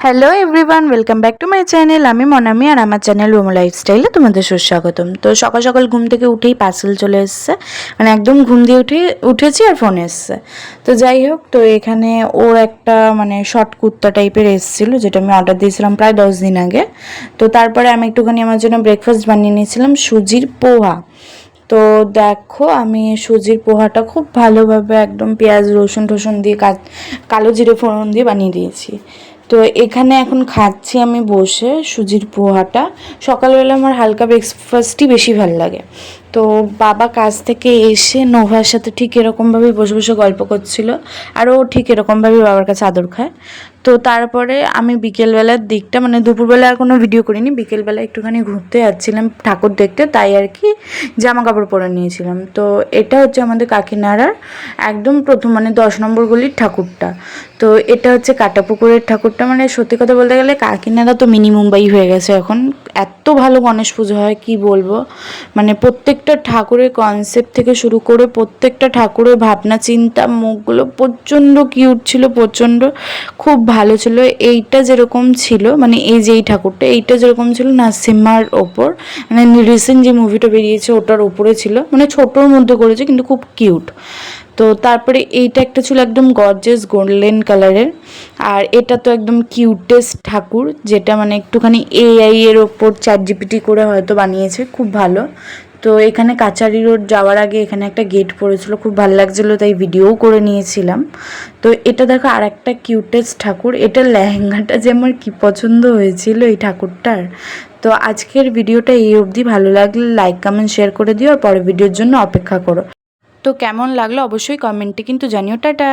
Hello everyone, welcome back to my channel. আমি মনামি আর আমার channel ওমো লাইফস্টাইলে তোমাদের সুস্বাগতম। তো সকাল সকাল ঘুম থেকে উঠেই পার্সেল চলে এসছে, মানে একদম ঘুম দিয়ে উঠেছি আর ফোন এসছে। তো যাই হোক, তো এখানে ওর একটা মানে শর্ট কুর্তা টাইপের এসেছিলো, যেটা আমি অর্ডার দিয়েছিলাম প্রায় 10 দিন আগে। তো তারপরে আমি একটুখানি আমার জন্য ব্রেকফাস্ট বানিয়ে নিয়েছিলাম সুজির পোহা। তো দেখো, আমি সুজির পোহাটা খুব ভালোভাবে একদম পেঁয়াজ রসুন টসুন দিয়ে কালো জিরে ফোড়ন দিয়ে বানিয়ে দিয়েছি। তো এখানে এখন খাচ্ছি আমি বসে সুজির পোহাটা। সকালবেলা আমার হালকা ব্রেকফাস্টই বেশি ভালো লাগে। তো বাবা কাজ থেকে এসে নোভার সাথে ঠিক এরকমভাবেই বসে বসে গল্প করছিল, আর ও ঠিক এরকমভাবেই বাবার কাছে আদর খায়। তো তারপরে আমি বিকেলবেলার দিকটা, মানে দুপুরবেলা আর কোনো ভিডিও করিনি, বিকেলবেলা একটুখানি ঘুরতে যাচ্ছিলাম ঠাকুর দেখতে, তাই আর কি জামা কাপড় পরে নিয়েছিলাম। তো এটা হচ্ছে আমাদের কাকিনাড়ার একদম প্রথম, মানে 10 নম্বর গলির ঠাকুরটা। তো এটা হচ্ছে কাটাপুকুরের ঠাকুরটা। মানে সত্যি কথা বলতে গেলে কাকিনাড়া তো মিনি মুম্বাই হয়ে গেছে এখন, এত ভালো গণেশ পুজো হয় কি বলবো। মানে প্রত্যেকটা ঠাকুরের কনসেপ্ট থেকে শুরু করে প্রত্যেকটা ঠাকুরের ভাবনা চিন্তা মুখগুলো প্রচণ্ড কিউট ছিল, প্রচণ্ড খুব ভালো ছিল। এইটা যেরকম ছিল, মানে এই যে এই ঠাকুরটা, এইটা যেরকম ছিল নাসিমার ওপর, মানে রিসেন্ট যে মুভিটা বেরিয়েছে ওটার ওপরে ছিল, মানে ছোটোর মধ্যে করেছে কিন্তু খুব কিউট। তো তারপরে এইটা একটা ছিল একদম গর্জিয়াস গোল্ডেন কালারের, আর এটা তো একদম কিউটেস্ট ঠাকুর, যেটা মানে একটুখানি এআই এর ওপর ChatGPT করে হয়তো বানিয়েছে, খুব ভালো। তো এখানে কাচারি রোড যাওয়ার আগে এখানে একটা গেট পড়েছিল, খুব ভালো লাগছিলো, তাই ভিডিও করে নিয়েছিলাম। তো এটা দেখো আর একটা কিউটেস্ট ঠাকুর, এটার লেহেঙ্গাটা যে আমার কী পছন্দ হয়েছিল এই ঠাকুরটার। তো আজকের ভিডিওটা এই অবধি, ভালো লাগলে লাইক কমেন্ট শেয়ার করে দিও, আর পরের ভিডিওর জন্য অপেক্ষা করো। তো কেমন লাগলো অবশ্যই কমেন্টে কিন্তু জানিও। টাটা।